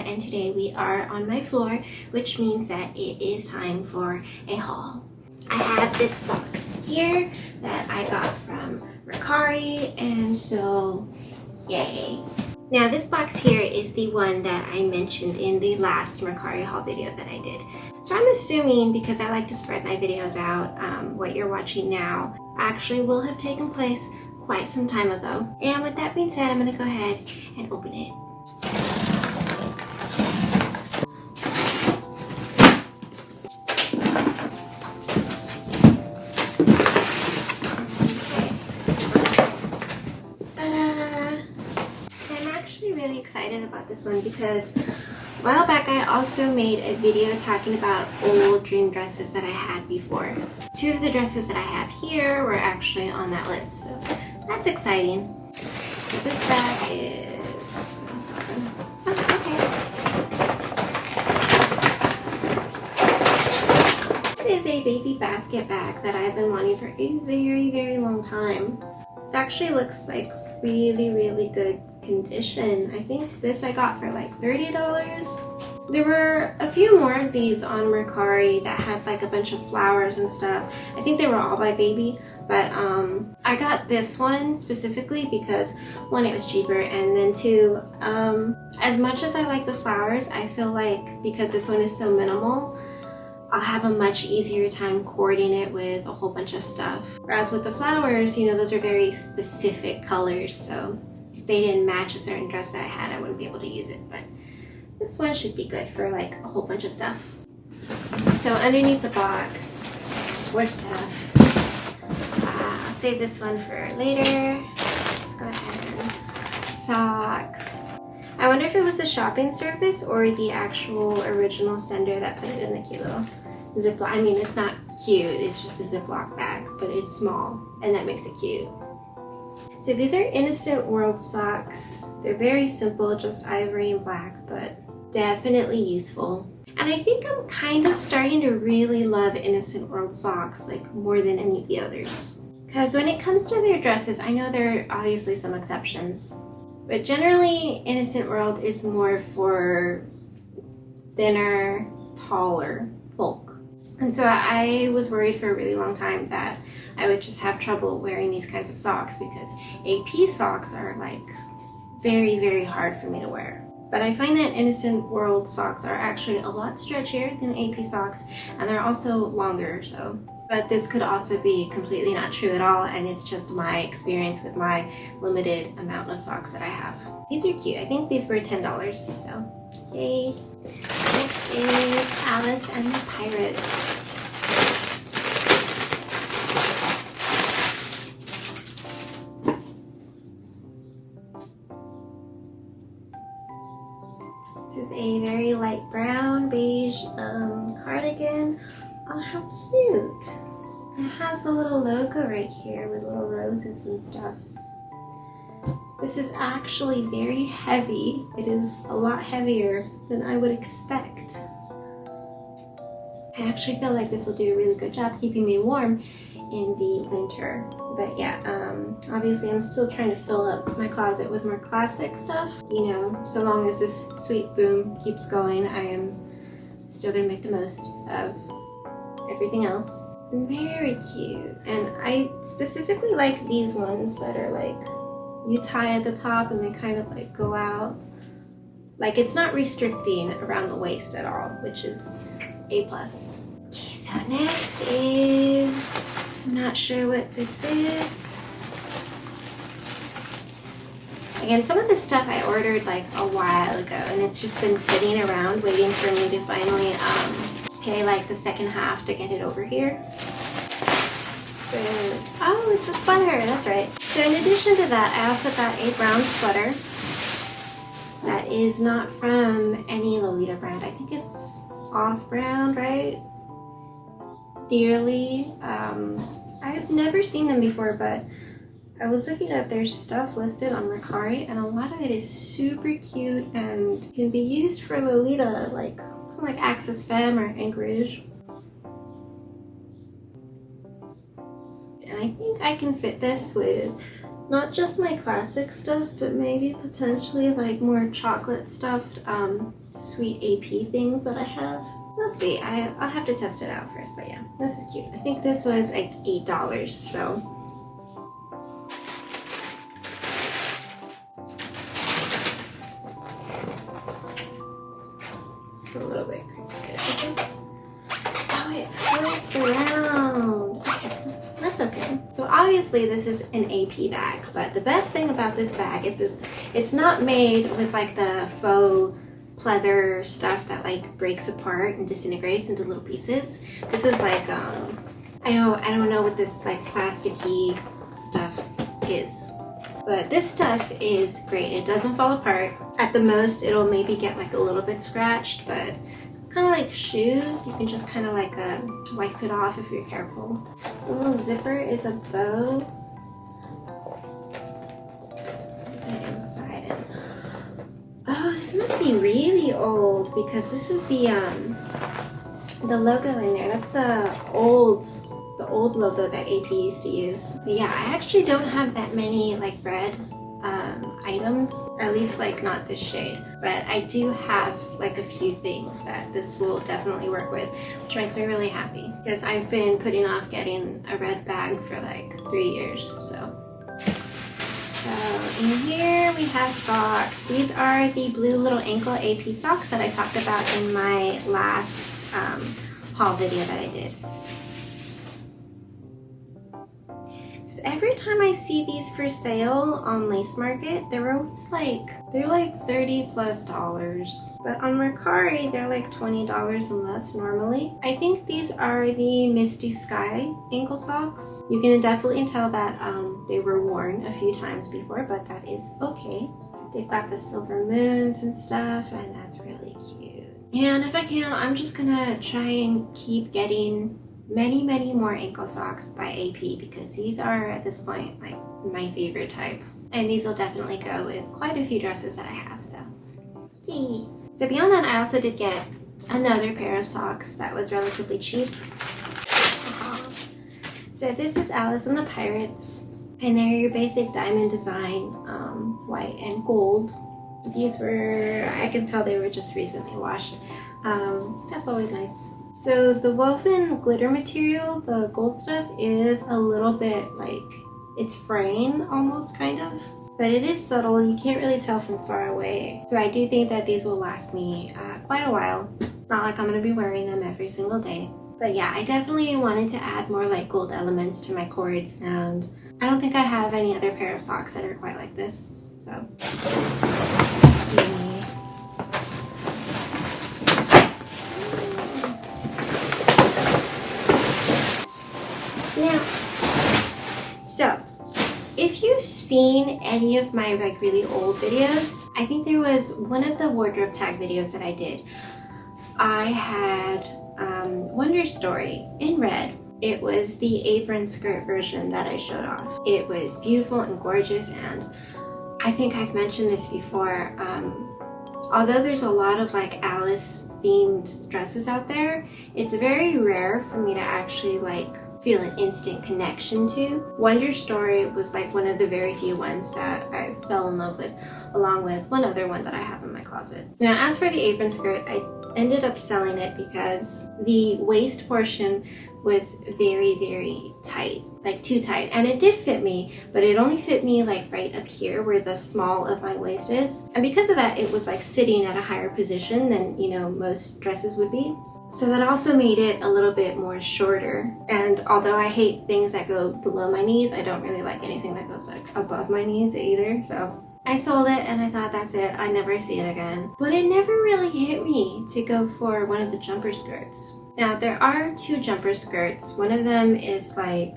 and today we are on my floor, which means that it is time for a haul. I have this box here that I got from Mercari, and so yay. Now this box here is the one that I mentioned in the last Mercari haul video that I did. So I'm assuming, because I like to spread my videos out, what you're watching now actually will have taken place quite some time ago. And with that being said, I'm going to go ahead and open it. Really excited about this one because a while back I also made a video talking about old dream dresses that I had before. Two of the dresses that I have here were actually on that list, so that's exciting. So this bag is, This is a baby basket bag that I've been wanting for a very long time. It actually looks like really good condition. I think this I got for like $30. There were a few more of these on Mercari that had like a bunch of flowers and stuff. I think they were all by Baby, but I got this one specifically because one, it was cheaper, and then two, as much as I like the flowers, I feel like because this one is so minimal, I'll have a much easier time cording it with a whole bunch of stuff. Whereas with the flowers, you know, those are very specific colors, so if they didn't match a certain dress that I had, I wouldn't be able to use it. But this one should be good for like a whole bunch of stuff. So underneath the box, more stuff. I'll save this one for later. Let's go ahead and socks. I wonder if it was the shopping service or the actual original sender that put it in the cute little Ziploc. I mean, it's not cute, it's just a Ziploc bag, but it's small, and that makes it cute. So these are Innocent World socks. They're very simple, just ivory and black, but definitely useful. And I think I'm kind of starting to really love Innocent World socks, like more than any of the others. Because when it comes to their dresses, I know there are obviously some exceptions, but generally Innocent World is more for thinner, taller folk. And so I was worried for a really long time that I would just have trouble wearing these kinds of socks because AP socks are like very hard for me to wear. But I find that Innocent World socks are actually a lot stretchier than AP socks, and they're also longer, so. But this could also be completely not true at all, and it's just my experience with my limited amount of socks that I have. These are cute. I think these were $10, so yay. Next is Alice and the Pirates. This is a very light brown beige cardigan. Oh, how cute. It has the little logo right here with little roses and stuff. This is actually very heavy. It is a lot heavier than I would expect. I actually feel like this will do a really good job keeping me warm in the winter. But yeah, obviously I'm still trying to fill up my closet with more classic stuff. You know, so long as this sweet boom keeps going, I am still gonna make the most of everything else. Very cute. And I specifically like these ones that are like, you tie at the top and they kind of like go out. Like it's not restricting around the waist at all, which is A+. Okay, so next is, I'm not sure what this is. Again, some of this stuff I ordered like a while ago, and it's just been sitting around waiting for me to finally pay like the second half to get it over here. Oh, it's a sweater, that's right. So in addition to that, I also got a brown sweater that is not from any Lolita brand. I think it's Offbrand, right? Dearly. I've never seen them before, but I was looking at their stuff listed on Mercari, and a lot of it is super cute and can be used for Lolita, like Access Femme or Anchorage. And I think I can fit this with not just my classic stuff, but maybe potentially like more chocolate stuffed sweet AP things that I have. We'll see. I'll have to test it out first, but yeah, this is cute. I think this was like $8, so. It's a little bit crooked. Oh, it flips around. Okay, that's okay. So obviously this is an AP bag, but the best thing about this bag is it's not made with like the faux pleather stuff that like breaks apart and disintegrates into little pieces. This is like I don't know what this like plasticky stuff is, but this stuff is great. It doesn't fall apart. At the most it'll maybe get like a little bit scratched, but it's kind of like shoes. You can just kind of like wipe it off if you're careful. The little zipper is a bow. Oh, this must be really old because this is the logo in there. That's the old logo that AP used to use. But yeah, I actually don't have that many like red items, at least like not this shade. But I do have like a few things that this will definitely work with, which makes me really happy because I've been putting off getting a red bag for like 3 years. So in here we have socks. These are the blue little ankle AP socks that I talked about in my last haul video that I did. Because every time I see these for sale on Lace Market, they're always like $30+ but on Mercari they're like $20 and less normally. I think these are the Misty Sky ankle socks. You can definitely tell that they were worn a few times before, but that is okay. They've got the silver moons and stuff, and that's really cute. And if I can, I'm just gonna try and keep getting many more ankle socks by AP because these are at this point like my favorite type. And these will definitely go with quite a few dresses that I have, so yay. So beyond that, I also did get another pair of socks that was relatively cheap. So this is Alice and the Pirates, and they're your basic diamond design, white and gold. These were, I can tell they were just recently washed. That's always nice. So the woven glitter material, the gold stuff, is a little bit like, it's fraying almost kind of, but it is subtle. You can't really tell from far away. So I do think that these will last me quite a while. It's not like I'm going to be wearing them every single day. But yeah, I definitely wanted to add more like gold elements to my cords, and I don't think I have any other pair of socks that are quite like this. So if you've seen any of my like really old videos, I think there was one of the wardrobe tag videos that I did. I had Wonder Story in red. It was the apron skirt version that I showed off. It was beautiful and gorgeous, and I think I've mentioned this before. Although there's a lot of like Alice themed dresses out there, it's very rare for me to actually like feel an instant connection to. Wonder Story was like one of the very few ones that I fell in love with, along with one other one that I have in my closet. Now, as for the apron skirt, I ended up selling it because the waist portion was very tight, like too tight, and it did fit me, but it only fit me like right up here where the small of my waist is, and because of that it was like sitting at a higher position than, you know, most dresses would be. So that also made it a little bit more shorter, and although I hate things that go below my knees, I don't really like anything that goes like above my knees either. So I sold it and I thought, that's it, I never see it again. But it never really hit me to go for one of the jumper skirts. Now there are two jumper skirts. One of them is like,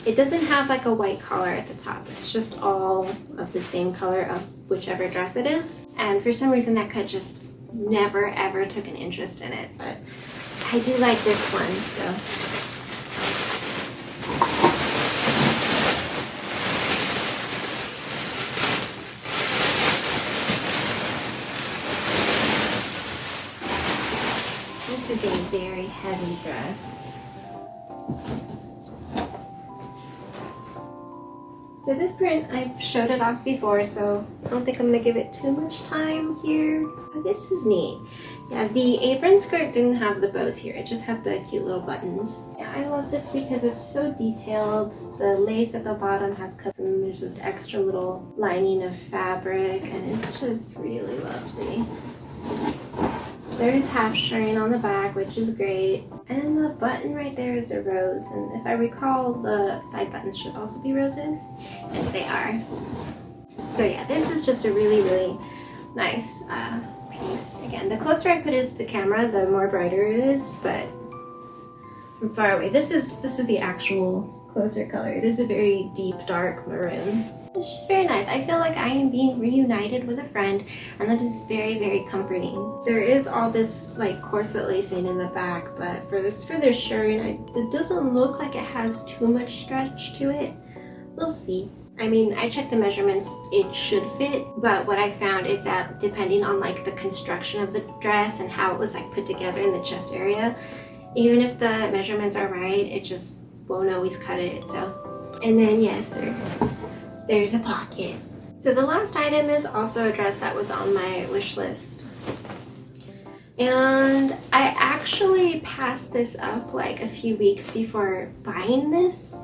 it doesn't have like a white collar at the top. It's just all of the same color of whichever dress it is. And for some reason that cut just never ever took an interest in it. But I do like this one, so. This is a very heavy dress. So this print, I've showed it off before, so I don't think I'm gonna give it too much time here. Oh, this is neat. Yeah, the apron skirt didn't have the bows here. It just had the cute little buttons. Yeah, I love this because it's so detailed. The lace at the bottom has cuts and there's this extra little lining of fabric and it's just really lovely. There's half shirring on the back, which is great. And the button right there is a rose. And if I recall, the side buttons should also be roses. Yes, they are. So yeah, this is just a really, really nice piece. Again, the closer I put it to the camera, the more brighter it is, but from far away, this is the actual closer color. It is a very deep, dark maroon. It's just very nice. I feel like I am being reunited with a friend, and that is very, very comforting. There is all this like corset lacing in the back, but for this shirring, it doesn't look like it has too much stretch to it. We'll see. I mean, I checked the measurements, it should fit, but what I found is that depending on like the construction of the dress and how it was like put together in the chest area, even if the measurements are right, it just won't always cut it. So, and then yes, there's a pocket. So the last item is also a dress that was on my wish list. And I actually passed this up like a few weeks before buying this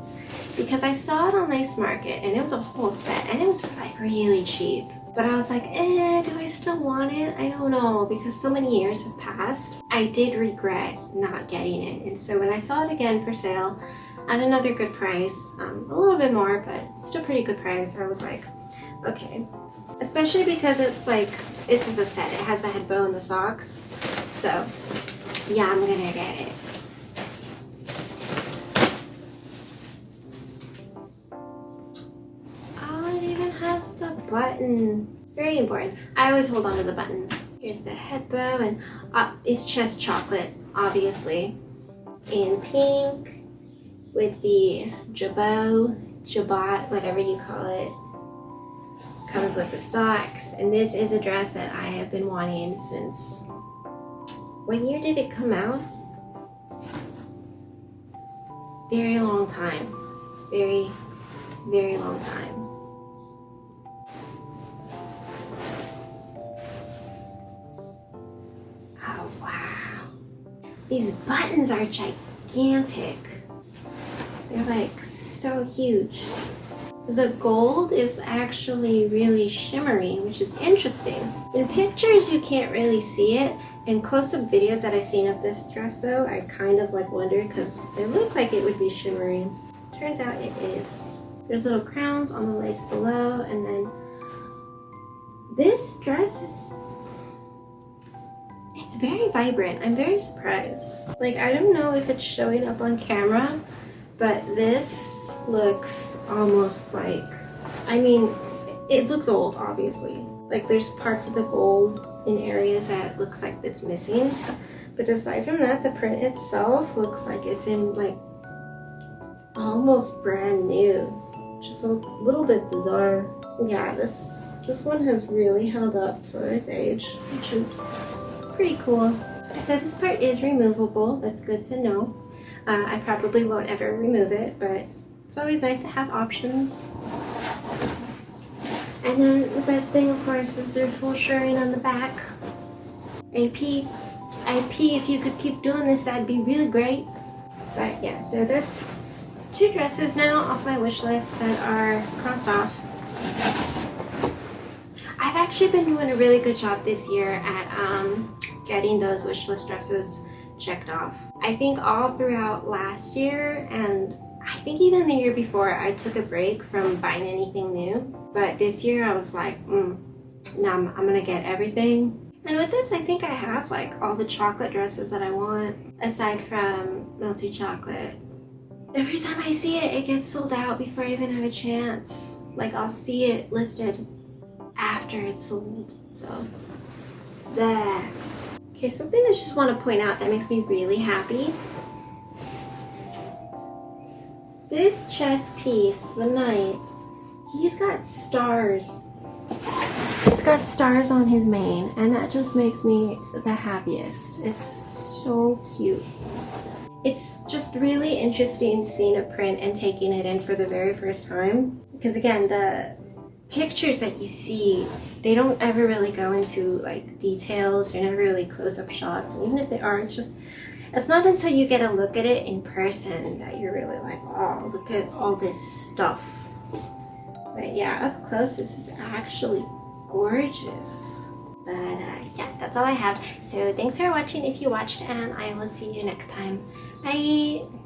because I saw it on Lace Market and it was a whole set and it was like really cheap. But I was like, do I still want it? I don't know, because so many years have passed. I did regret not getting it. And so when I saw it again for sale at another good price, a little bit more, but still pretty good price, I was like, okay. Especially because it's like, this is a set. It has the head bow and the socks. So yeah, I'm gonna get it. Button. It's very important. I always hold on to the buttons. Here's the head bow and it's chest chocolate, obviously, in pink with the jabot, whatever you call it. Comes with the socks, and this is a dress that I have been wanting since. What year did it come out? Very long time. Very, very long time. These buttons are gigantic. They're like so huge. The gold is actually really shimmery, which is interesting. In pictures, you can't really see it. In close-up videos that I've seen of this dress though, I kind of like wondered because it looked like it would be shimmery. Turns out it is. There's little crowns on the lace below, and then this dress is, it's very vibrant. I'm very surprised. Like, I don't know if it's showing up on camera, but this looks almost like, I mean, it looks old, obviously. Like, there's parts of the gold in areas that looks like it's missing. But aside from that, the print itself looks like it's in, like, almost brand new. Which is a little bit bizarre. Yeah, this one has really held up for its age, which is pretty cool. So this part is removable. That's good to know. I probably won't ever remove it, but it's always nice to have options. And then the best thing, of course, is their full shirring on the back. IP, if you could keep doing this, that'd be really great. But yeah, so that's 2 dresses now off my wish list that are crossed off. I've actually been doing a really good job this year at getting those wish list dresses checked off. I think all throughout last year, and I think even the year before, I took a break from buying anything new. But this year I was like, no, I'm gonna get everything. And with this, I think I have like all the chocolate dresses that I want, aside from Melty Chocolate. Every time I see it, it gets sold out before I even have a chance. Like, I'll see it listed after it's sold. So, that. Okay, something I just want to point out that makes me really happy. This chest piece, the knight, he's got stars. He's got stars on his mane, and that just makes me the happiest. It's so cute. it's just really interesting seeing a print and taking it in for the very first time. Because again, the pictures that you see, they don't ever really go into like details. They're never really close-up shots. And even if they are, it's not until you get a look at it in person that you're really like, oh, look at all this stuff. But yeah, up close, this is actually gorgeous. But yeah, that's all I have. So thanks for watching if you watched, and I will see you next time. Bye!